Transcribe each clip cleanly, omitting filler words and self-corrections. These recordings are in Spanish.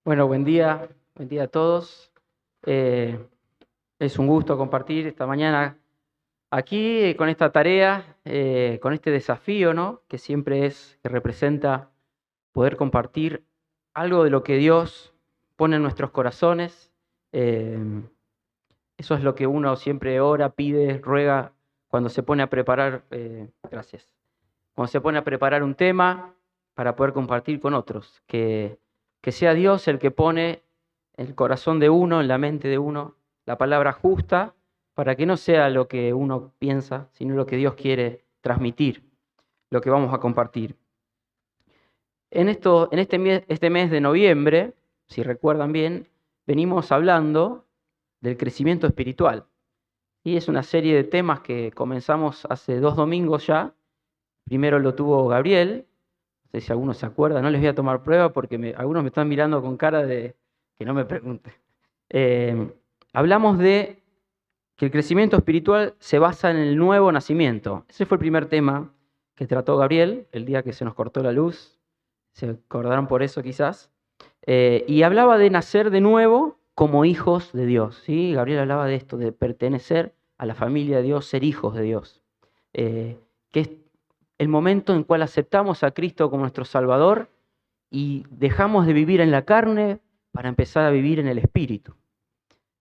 Bueno, buen día a todos. Eh, es un gusto compartir esta mañana aquí con esta tarea, con este desafío, ¿no? Que siempre que representa poder compartir algo de lo que Dios pone en nuestros corazones. Eh, Eso es lo que uno siempre ora, pide, ruega cuando se pone a preparar, gracias, cuando se pone a preparar un tema para poder compartir con otros, que sea Dios el que pone en el corazón de uno, en la mente de uno, la palabra justa, para que no sea lo que uno piensa, sino lo que Dios quiere transmitir, lo que vamos a compartir. En este mes de noviembre, si recuerdan bien, venimos hablando del crecimiento espiritual. Y es una serie de temas que comenzamos hace 2 domingos ya. Primero lo tuvo Gabriel, no sé si algunos se acuerdan, no les voy a tomar prueba porque algunos me están mirando con cara de que no me pregunten. Hablamos de que el crecimiento espiritual se basa en el nuevo nacimiento. Ese fue el primer tema que trató Gabriel, el día que se nos cortó la luz. Se acordarán por eso quizás. Y hablaba de nacer de nuevo como hijos de Dios. ¿Sí? Gabriel hablaba de esto, de pertenecer a la familia de Dios, ser hijos de Dios. Que es el momento en el cual aceptamos a Cristo como nuestro Salvador y dejamos de vivir en la carne para empezar a vivir en el Espíritu.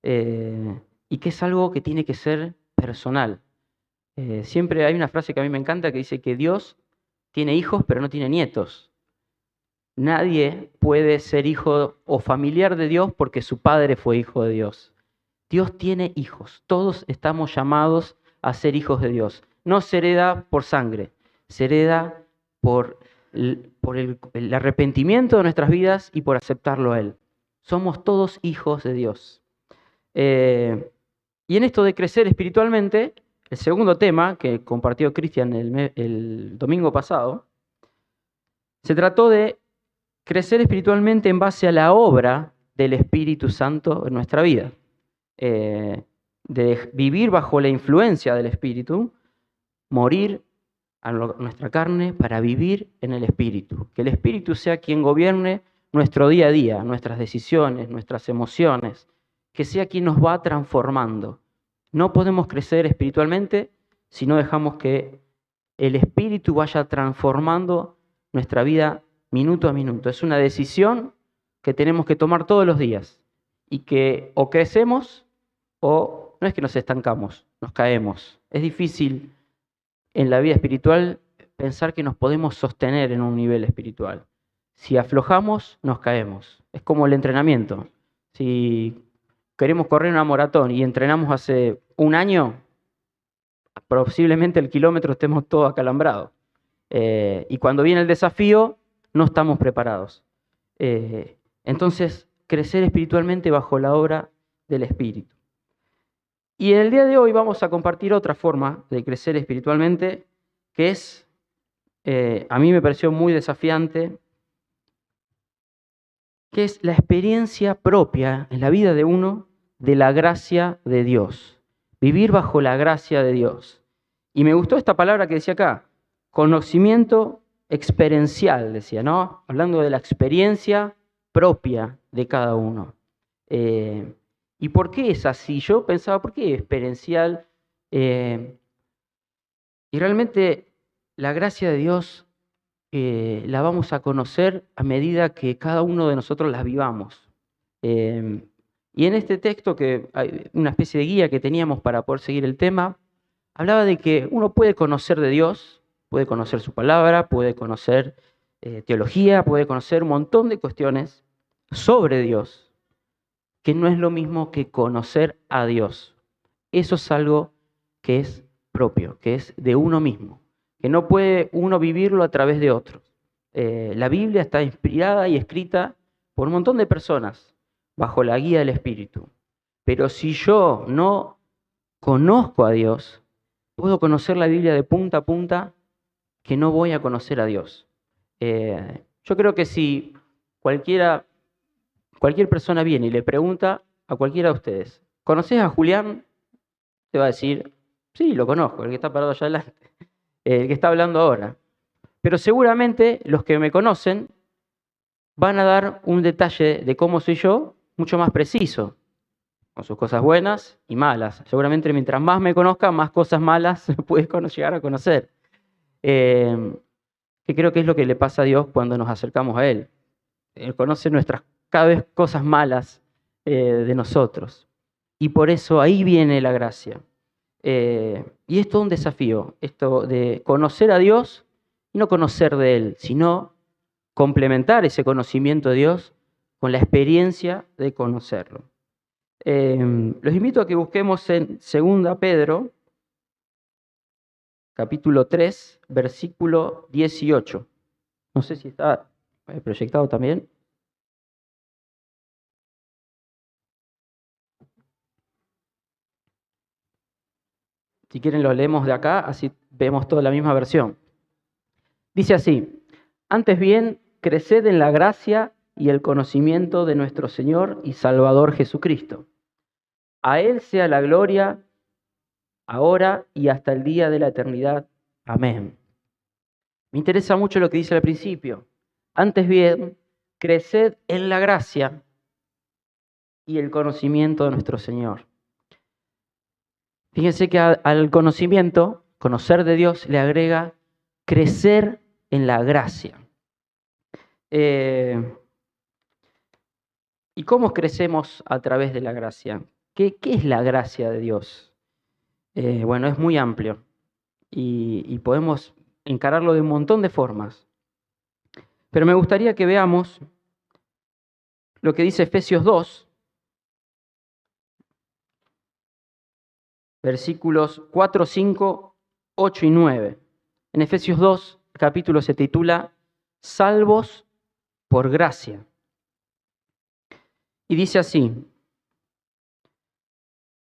Y que es algo que tiene que ser personal. Siempre hay una frase que a mí me encanta que dice que Dios tiene hijos pero no tiene nietos. Nadie puede ser hijo o familiar de Dios porque su padre fue hijo de Dios. Dios tiene hijos. Todos estamos llamados a ser hijos de Dios. No se hereda por sangre, se hereda por el arrepentimiento de nuestras vidas y por aceptarlo a Él. Somos todos hijos de Dios. Y en esto de crecer espiritualmente, el segundo tema que compartió Cristian el domingo pasado, se trató de crecer espiritualmente en base a la obra del Espíritu Santo en nuestra vida. De vivir bajo la influencia del Espíritu, morir a nuestra carne para vivir en el Espíritu. Que el Espíritu sea quien gobierne nuestro día a día, nuestras decisiones, nuestras emociones, que sea quien nos va transformando. No podemos crecer espiritualmente si no dejamos que el Espíritu vaya transformando nuestra vida minuto a minuto. Es una decisión que tenemos que tomar todos los días y que o crecemos o no es que nos estancamos, nos caemos. Es difícil en la vida espiritual pensar que nos podemos sostener en un nivel espiritual. Si aflojamos, nos caemos. Es como el entrenamiento. Si queremos correr una maratón y entrenamos hace un año, posiblemente el kilómetro estemos todos acalambrados. Y cuando viene el desafío, no estamos preparados. Entonces, crecer espiritualmente bajo la obra del Espíritu. Y en el día de hoy vamos a compartir otra forma de crecer espiritualmente, que es, a mí me pareció muy desafiante, que es la experiencia propia en la vida de uno de la gracia de Dios. Vivir bajo la gracia de Dios. Y me gustó esta palabra que decía acá, conocimiento experiencial, decía, ¿no? Hablando de la experiencia propia de cada uno. ¿Y por qué es así? Yo pensaba, ¿por qué experiencial? Y realmente la gracia de Dios la vamos a conocer a medida que cada uno de nosotros la vivamos. Y en este texto, que hay una especie de guía que teníamos para poder seguir el tema, hablaba de que uno puede conocer de Dios, puede conocer su palabra, puede conocer teología, puede conocer un montón de cuestiones sobre Dios, que no es lo mismo que conocer a Dios. Eso es algo que es propio, que es de uno mismo, que no puede uno vivirlo a través de otros. La Biblia está inspirada y escrita por un montón de personas bajo la guía del Espíritu. Pero si yo no conozco a Dios, puedo conocer la Biblia de punta a punta, que no voy a conocer a Dios. Yo creo que si cualquier persona viene y le pregunta a cualquiera de ustedes, ¿conoces a Julián? Te va a decir, sí, lo conozco, el que está parado allá adelante, el que está hablando ahora. Pero seguramente los que me conocen van a dar un detalle de cómo soy yo mucho más preciso, con sus cosas buenas y malas. Seguramente mientras más me conozca, más cosas malas puedes llegar a conocer. Que creo que es lo que le pasa a Dios cuando nos acercamos a Él. Él conoce nuestras cada vez cosas malas de nosotros. Y por eso ahí viene la gracia. Y es todo un desafío, esto de conocer a Dios y no conocer de Él, sino complementar ese conocimiento de Dios con la experiencia de conocerlo. Los invito a que busquemos en 2 Pedro, capítulo 3, versículo 18. No sé si está proyectado también. Si quieren lo leemos de acá, así vemos toda la misma versión. Dice así: antes bien, creced en la gracia y el conocimiento de nuestro Señor y Salvador Jesucristo. A Él sea la gloria, ahora y hasta el día de la eternidad. Amén. Me interesa mucho lo que dice al principio. Antes bien, creced en la gracia y el conocimiento de nuestro Señor. Fíjense que al conocimiento, conocer de Dios, le agrega crecer en la gracia. ¿Y cómo crecemos a través de la gracia? ¿Qué es la gracia de Dios? Bueno, es muy amplio y podemos encararlo de un montón de formas. Pero me gustaría que veamos lo que dice Efesios 2, versículos 4, 5, 8 y 9. En Efesios 2, el capítulo se titula Salvos por gracia. Y dice así: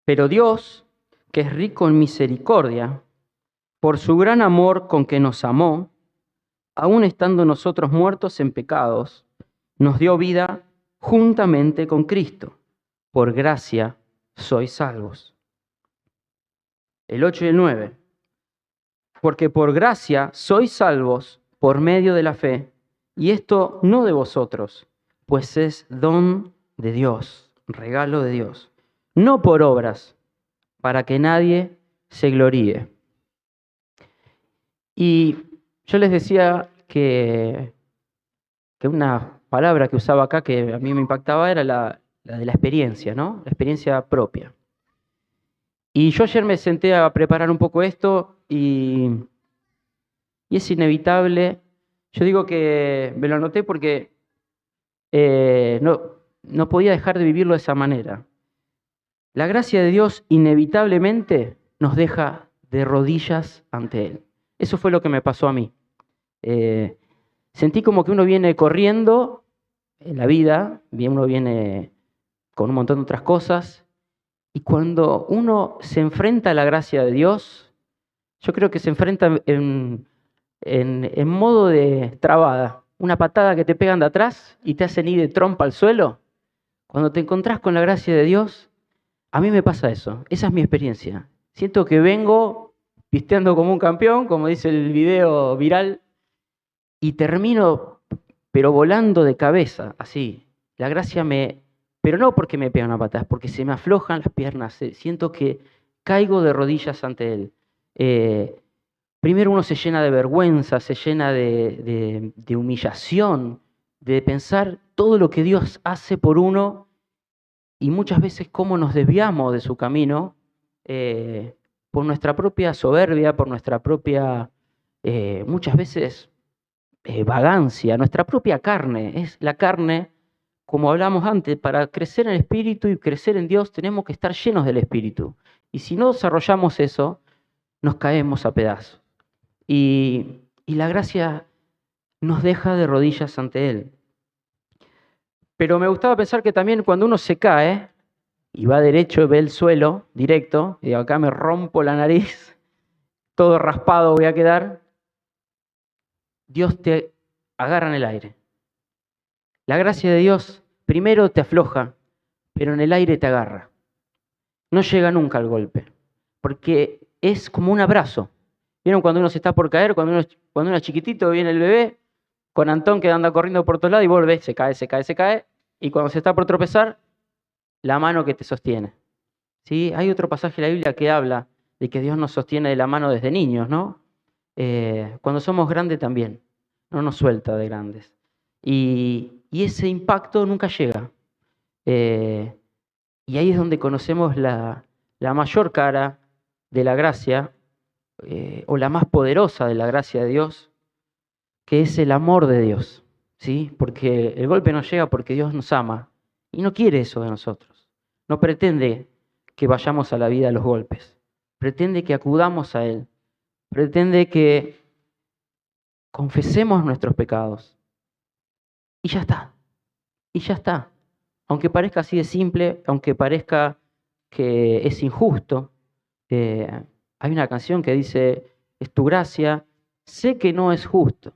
pero Dios, que es rico en misericordia, por su gran amor con que nos amó, aun estando nosotros muertos en pecados, nos dio vida juntamente con Cristo. Por gracia sois salvos. El 8 y el 9. Porque por gracia sois salvos por medio de la fe, y esto no de vosotros, pues es don de Dios, regalo de Dios, no por obras, para que nadie se gloríe. Y yo les decía que una palabra que usaba acá que a mí me impactaba era la de la experiencia, ¿no? La experiencia propia. Y yo ayer me senté a preparar un poco esto y es inevitable. Yo digo que me lo anoté porque no podía dejar de vivirlo de esa manera. La gracia de Dios inevitablemente nos deja de rodillas ante Él. Eso fue lo que me pasó a mí. Sentí como que uno viene corriendo en la vida, uno viene con un montón de otras cosas, y cuando uno se enfrenta a la gracia de Dios, yo creo que se enfrenta en modo de trabada, una patada que te pegan de atrás y te hacen ir de trompa al suelo. Cuando te encontrás con la gracia de Dios, a mí me pasa eso, esa es mi experiencia. Siento que vengo pisteando como un campeón, como dice el video viral, y termino, pero volando de cabeza, así. La gracia pero no porque me pegan a patadas, porque se me aflojan las piernas, siento que caigo de rodillas ante Él. Primero uno se llena de vergüenza, se llena de humillación, de pensar todo lo que Dios hace por uno y muchas veces cómo nos desviamos de su camino por nuestra propia soberbia, por nuestra propia, muchas veces, vagancia, nuestra propia carne. Es la carne, como hablamos antes, para crecer en el Espíritu y crecer en Dios tenemos que estar llenos del Espíritu. Y si no desarrollamos eso, nos caemos a pedazos. Y la gracia nos deja de rodillas ante Él. Pero me gustaba pensar que también cuando uno se cae y va derecho, ve el suelo directo, y acá me rompo la nariz, todo raspado voy a quedar, Dios te agarra en el aire. La gracia de Dios primero te afloja, pero en el aire te agarra. No llega nunca al golpe, porque es como un abrazo. ¿Vieron cuando uno se está por caer, cuando uno es chiquitito, viene el bebé, con Antón que anda corriendo por todos lados y vos lo ves, se cae, se cae, se cae, y cuando se está por tropezar, la mano que te sostiene. ¿Sí? Hay otro pasaje de la Biblia que habla de que Dios nos sostiene de la mano desde niños, ¿no? Cuando somos grandes también, no nos suelta de grandes. Y ese impacto nunca llega. Y ahí es donde conocemos la mayor cara de la gracia, o la más poderosa de la gracia de Dios, que es el amor de Dios, ¿sí? Porque el golpe nos llega porque Dios nos ama y no quiere eso de nosotros. No pretende que vayamos a la vida a los golpes, pretende que acudamos a Él, pretende que confesemos nuestros pecados y ya está, y ya está. Aunque parezca así de simple, aunque parezca que es injusto, hay una canción que dice, es tu gracia, sé que no es justo.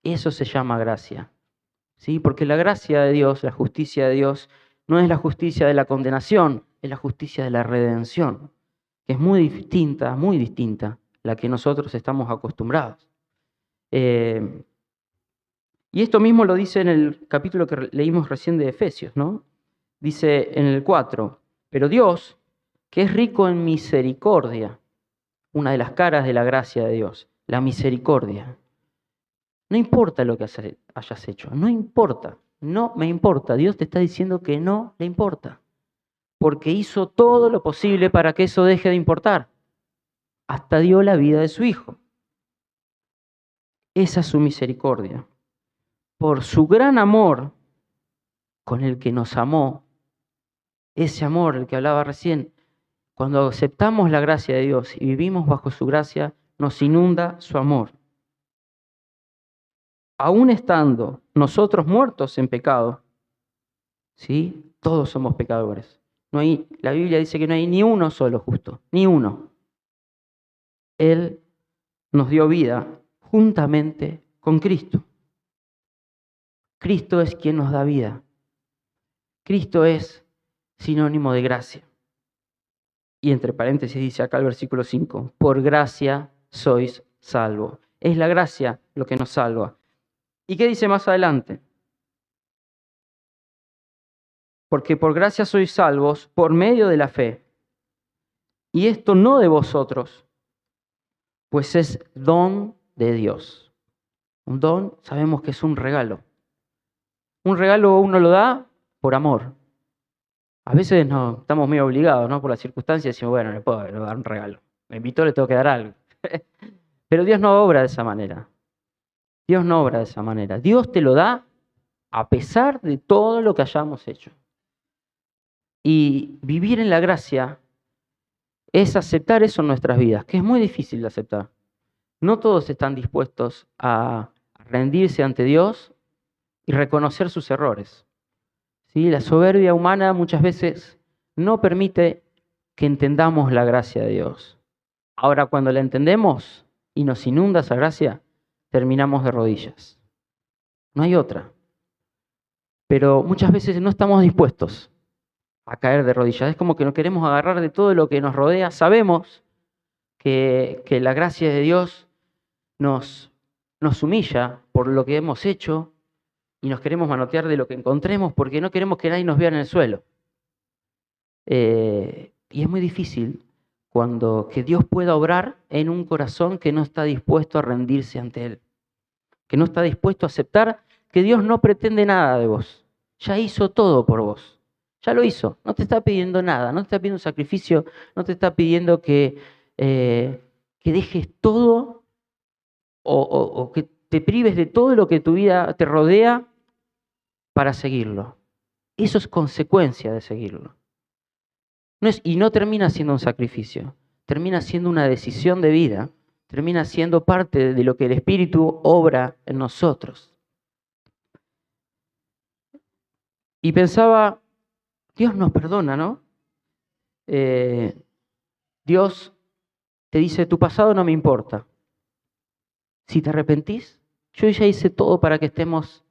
Eso se llama gracia, ¿sí? Porque la gracia de Dios, la justicia de Dios, no es la justicia de la condenación, es la justicia de la redención, que es muy distinta la que nosotros estamos acostumbrados. Y esto mismo lo dice en el capítulo que leímos recién de Efesios, ¿no? Dice en el 4, pero Dios, que es rico en misericordia, una de las caras de la gracia de Dios, la misericordia. No importa lo que hayas hecho, no importa, no me importa. Dios te está diciendo que no le importa, porque hizo todo lo posible para que eso deje de importar. Hasta dio la vida de su Hijo. Esa es su misericordia. Por su gran amor con el que nos amó, ese amor, el que hablaba recién, cuando aceptamos la gracia de Dios y vivimos bajo su gracia, nos inunda su amor. Aún estando nosotros muertos en pecado, ¿sí? Todos somos pecadores. La Biblia dice que no hay ni uno solo justo, ni uno. Él nos dio vida juntamente con Cristo. Cristo es quien nos da vida. Cristo es sinónimo de gracia. Y entre paréntesis dice acá el versículo 5, por gracia sois salvos. Es la gracia lo que nos salva. ¿Y qué dice más adelante? Porque por gracia sois salvos por medio de la fe. Y esto no de vosotros, pues es don de Dios. Un don sabemos que es un regalo. Un regalo uno lo da por amor. A veces no, estamos medio obligados, ¿no? Por las circunstancias, decimos, bueno, le puedo dar un regalo. Me invitó, le tengo que dar algo. Pero Dios no obra de esa manera. Dios no obra de esa manera. Dios te lo da a pesar de todo lo que hayamos hecho. Y vivir en la gracia es aceptar eso en nuestras vidas, que es muy difícil de aceptar. No todos están dispuestos a rendirse ante Dios y reconocer sus errores. ¿Sí? La soberbia humana muchas veces no permite que entendamos la gracia de Dios. Ahora, cuando la entendemos y nos inunda esa gracia, terminamos de rodillas. No hay otra. Pero muchas veces no estamos dispuestos a caer de rodillas. Es como que nos queremos agarrar de todo lo que nos rodea. Sabemos que la gracia de Dios nos humilla por lo que hemos hecho y nos queremos manotear de lo que encontremos porque no queremos que nadie nos vea en el suelo. Y es muy difícil que Dios pueda obrar en un corazón que no está dispuesto a rendirse ante Él, que no está dispuesto a aceptar que Dios no pretende nada de vos. Ya hizo todo por vos. Ya lo hizo. No te está pidiendo nada, no te está pidiendo un sacrificio, no te está pidiendo que dejes todo o que te prives de todo lo que tu vida te rodea para seguirlo. Eso es consecuencia de seguirlo. Y no termina siendo un sacrificio, termina siendo una decisión de vida, termina siendo parte de lo que el Espíritu obra en nosotros. Y pensaba, Dios nos perdona, ¿no? Dios te dice, tu pasado no me importa. Si te arrepentís, yo ya hice todo para que estemos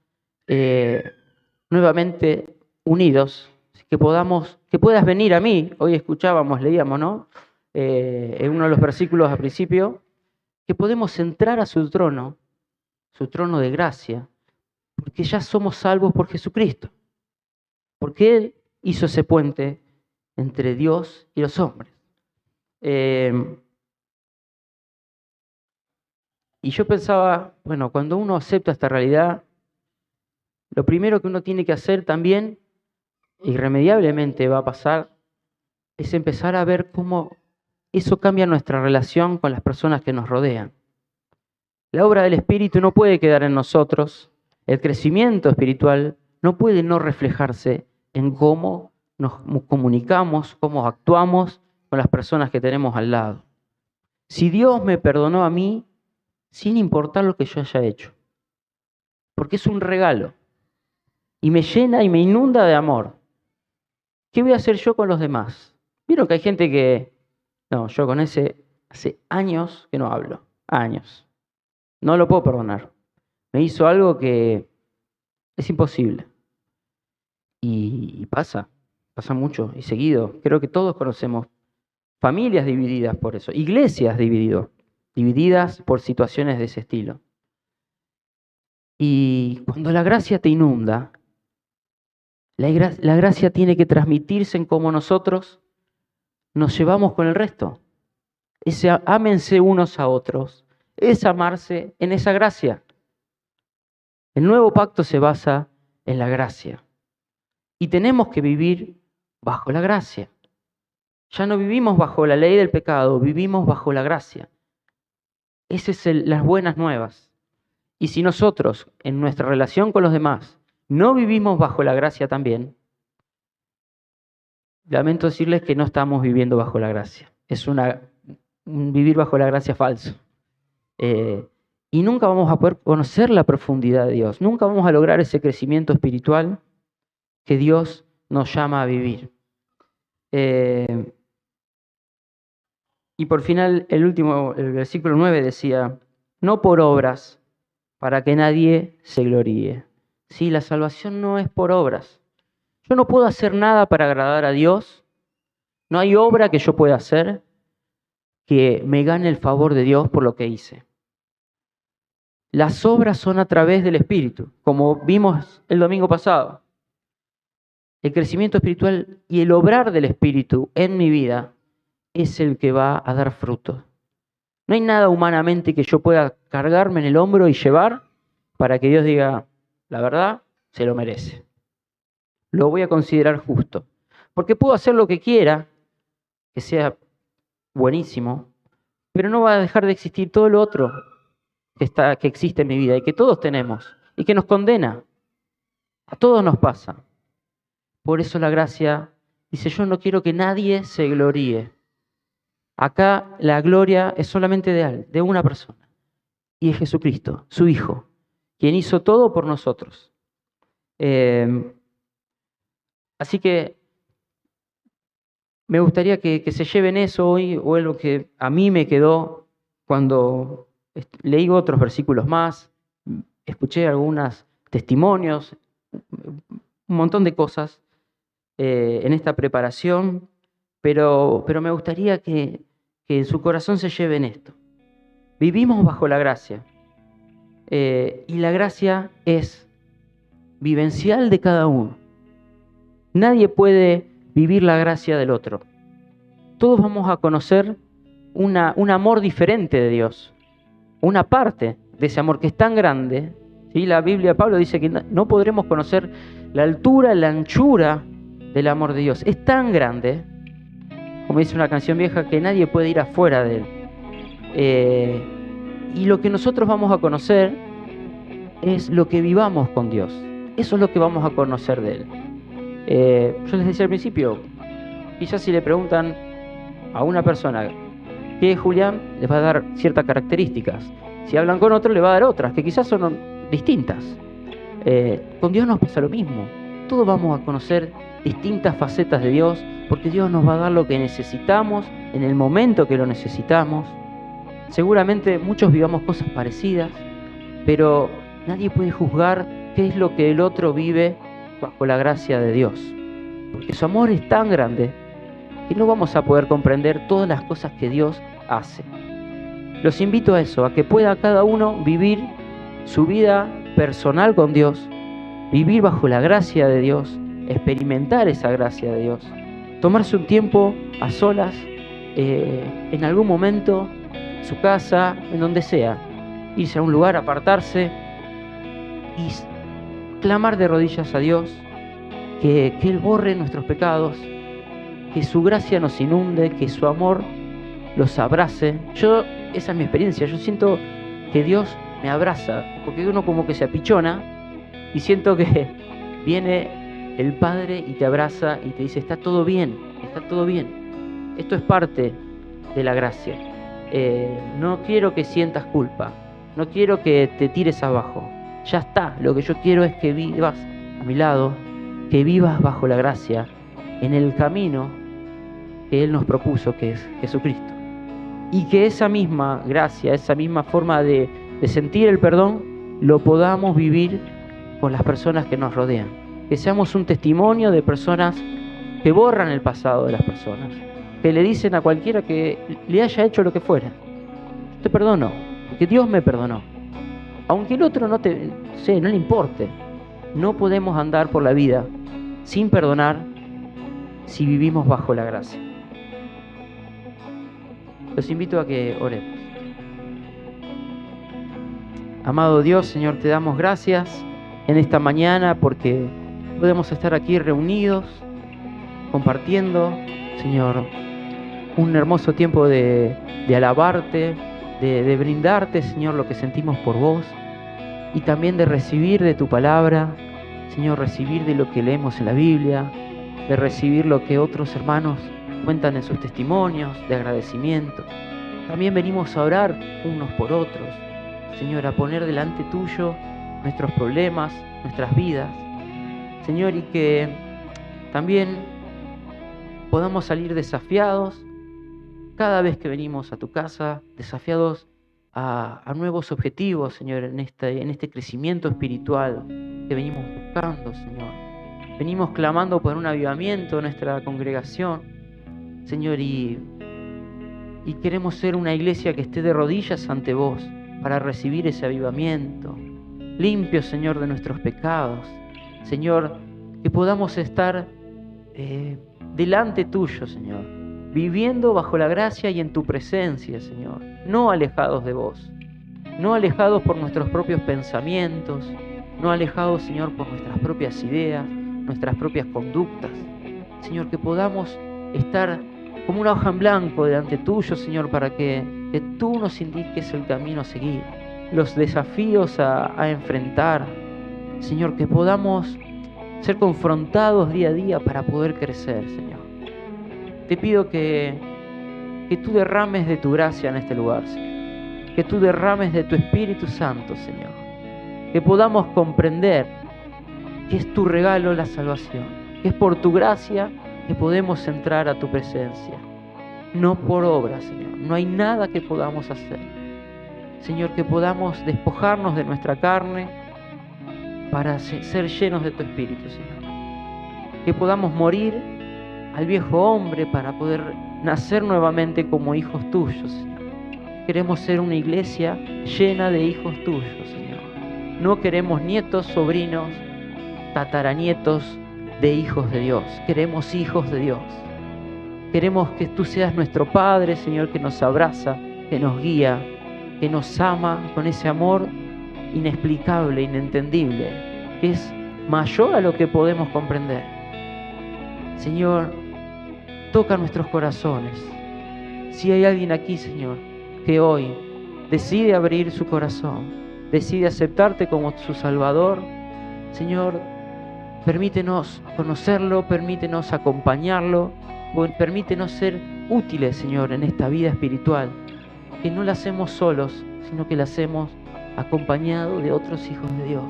nuevamente unidos, que puedas venir a mí. Hoy escuchábamos, leíamos, ¿no? En uno de los versículos al principio, que podemos entrar a su trono su trono de gracia, porque ya somos salvos por Jesucristo, porque Él hizo ese puente entre Dios y los hombres. Y yo pensaba, bueno, cuando uno acepta esta realidad, lo primero que uno tiene que hacer también, irremediablemente va a pasar, es empezar a ver cómo eso cambia nuestra relación con las personas que nos rodean. La obra del Espíritu no puede quedar en nosotros, el crecimiento espiritual no puede no reflejarse en cómo nos comunicamos, cómo actuamos con las personas que tenemos al lado. Si Dios me perdonó a mí, sin importar lo que yo haya hecho, porque es un regalo y me llena y me inunda de amor, ¿qué voy a hacer yo con los demás? Vieron que hay gente que, no, yo con ese hace años que no hablo, años, no lo puedo perdonar, me hizo algo que es imposible. Y pasa mucho y seguido. Creo que todos conocemos familias divididas por eso, iglesias divididas por situaciones de ese estilo. Y cuando la gracia te inunda, la gracia tiene que transmitirse en cómo nosotros nos llevamos con el resto. Ese ámense unos a otros, es amarse en esa gracia. El nuevo pacto se basa en la gracia. Y tenemos que vivir bajo la gracia. Ya no vivimos bajo la ley del pecado, vivimos bajo la gracia. Esas son las buenas nuevas. Y si nosotros, en nuestra relación con los demás, no vivimos bajo la gracia también, lamento decirles que no estamos viviendo bajo la gracia. Es un vivir bajo la gracia falso. Y nunca vamos a poder conocer la profundidad de Dios. Nunca vamos a lograr ese crecimiento espiritual que Dios nos llama a vivir. Y por final, el versículo 9 decía, no por obras, para que nadie se gloríe. Sí, la salvación no es por obras. Yo no puedo hacer nada para agradar a Dios. No hay obra que yo pueda hacer que me gane el favor de Dios por lo que hice. Las obras son a través del Espíritu, como vimos el domingo pasado. El crecimiento espiritual y el obrar del Espíritu en mi vida es el que va a dar fruto. No hay nada humanamente que yo pueda cargarme en el hombro y llevar para que Dios diga, la verdad, se lo merece. Lo voy a considerar justo. Porque puedo hacer lo que quiera, que sea buenísimo, pero no va a dejar de existir todo lo otro que existe en mi vida y que todos tenemos y que nos condena. A todos nos pasa. Por eso la gracia dice, yo no quiero que nadie se gloríe. Acá la gloria es solamente de una persona, y es Jesucristo, su Hijo, quien hizo todo por nosotros. Así que me gustaría que se lleven eso hoy, o es lo que a mí me quedó cuando leí otros versículos más, escuché algunos testimonios, un montón de cosas en esta preparación, pero me gustaría que en su corazón se lleven esto. Vivimos bajo la gracia, y la gracia es vivencial de cada uno. Nadie puede vivir la gracia del otro. Todos vamos a conocer un amor diferente de Dios, una parte de ese amor que es tan grande. ¿Sí? La Biblia, Pablo dice que no podremos conocer la altura, la anchura del amor de Dios. Es tan grande, como dice una canción vieja, que nadie puede ir afuera de él. Y lo que nosotros vamos a conocer es lo que vivamos con Dios. Eso es lo que vamos a conocer de Él. Yo les decía al principio, quizás si le preguntan a una persona ¿qué es Julián?, les va a dar ciertas características. Si hablan con otro, le va a dar otras, que quizás son distintas. Con Dios nos pasa lo mismo. Todos vamos a conocer distintas facetas de Dios, porque Dios nos va a dar lo que necesitamos en el momento que lo necesitamos. Seguramente muchos vivamos cosas parecidas, pero nadie puede juzgar qué es lo que el otro vive bajo la gracia de Dios, porque su amor es tan grande que no vamos a poder comprender todas las cosas que Dios hace. Los invito a eso, a que pueda cada uno vivir su vida personal con Dios, vivir bajo la gracia de Dios, experimentar esa gracia de Dios, tomarse un tiempo a solas, en algún momento, en su casa, en donde sea, irse a un lugar, apartarse y clamar de rodillas a Dios, que Él borre nuestros pecados, que su gracia nos inunde, que su amor los abrace. Esa es mi experiencia, yo siento que Dios me abraza, porque uno como que se apichona y siento que viene el Padre y te abraza y te dice, está todo bien, esto es parte de la gracia. No quiero que sientas culpa, no quiero que te tires abajo, ya está, lo que yo quiero es que vivas a mi lado, que vivas bajo la gracia, en el camino que Él nos propuso, que es Jesucristo. Y que esa misma gracia, esa misma forma de sentir el perdón, lo podamos vivir con las personas que nos rodean. Que seamos un testimonio de personas que borran el pasado de las personas, que le dicen a cualquiera que le haya hecho lo que fuera, yo te perdono, porque Dios me perdonó. Aunque el otro no le importe, no podemos andar por la vida sin perdonar si vivimos bajo la gracia. Los invito a que oremos. Amado Dios, Señor, te damos gracias en esta mañana porque podemos estar aquí reunidos, compartiendo, Señor, un hermoso tiempo de alabarte, de brindarte, Señor, lo que sentimos por vos y también de recibir de tu palabra, Señor, recibir de lo que leemos en la Biblia, de recibir lo que otros hermanos cuentan en sus testimonios de agradecimiento. También venimos a orar unos por otros, Señor, a poner delante tuyo nuestros problemas, nuestras vidas, Señor, y que también podamos salir desafiados cada vez que venimos a tu casa, desafiados a nuevos objetivos, Señor, en este crecimiento espiritual que venimos buscando, Señor. Venimos clamando por un avivamiento en nuestra congregación, Señor, y queremos ser una iglesia que esté de rodillas ante vos para recibir ese avivamiento. Limpios, Señor, de nuestros pecados. Señor, que podamos estar delante tuyo, Señor, viviendo bajo la gracia y en tu presencia, Señor, no alejados de vos, no alejados por nuestros propios pensamientos, no alejados, Señor, por nuestras propias ideas, nuestras propias conductas. Señor, que podamos estar como una hoja en blanco delante tuyo, Señor, para que tú nos indiques el camino a seguir, los desafíos a enfrentar. Señor, que podamos ser confrontados día a día para poder crecer, Señor. Te pido que tú derrames de tu gracia en este lugar, Señor. Que tú derrames de tu Espíritu Santo, Señor. Que podamos comprender que es tu regalo la salvación, que es por tu gracia que podemos entrar a tu presencia, no por obra, Señor. No hay nada que podamos hacer. Señor, que podamos despojarnos de nuestra carne para ser llenos de tu Espíritu, Señor. Que podamos morir al viejo hombre para poder nacer nuevamente como hijos tuyos, Señor. Queremos ser una iglesia llena de hijos tuyos, Señor. No queremos nietos, sobrinos, tataranietos de hijos de Dios. Queremos hijos de Dios. Queremos que tú seas nuestro Padre, Señor, que nos abraza, que nos guía, que nos ama con ese amor inexplicable, inentendible, que es mayor a lo que podemos comprender. Señor, toca nuestros corazones. Si hay alguien aquí, Señor, que hoy decide abrir su corazón, decide aceptarte como su Salvador, Señor, permítenos conocerlo, permítenos acompañarlo, permítenos ser útiles, Señor, en esta vida espiritual, que no la hacemos solos, sino que la hacemos acompañado de otros hijos de Dios.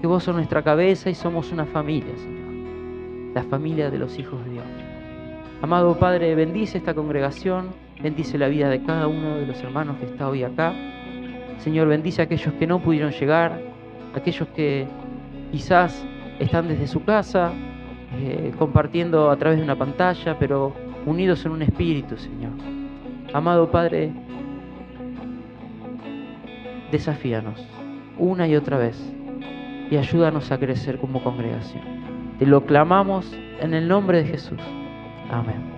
Que vos sos nuestra cabeza y somos una familia, Señor, la familia de los hijos de Dios. Amado Padre, bendice esta congregación, bendice la vida de cada uno de los hermanos que está hoy acá. Señor, bendice a aquellos que no pudieron llegar, aquellos que quizás están desde su casa, compartiendo a través de una pantalla, pero unidos en un espíritu, Señor. Amado Padre, desafíanos, una y otra vez y ayúdanos a crecer como congregación. Te lo clamamos en el nombre de Jesús. Amén.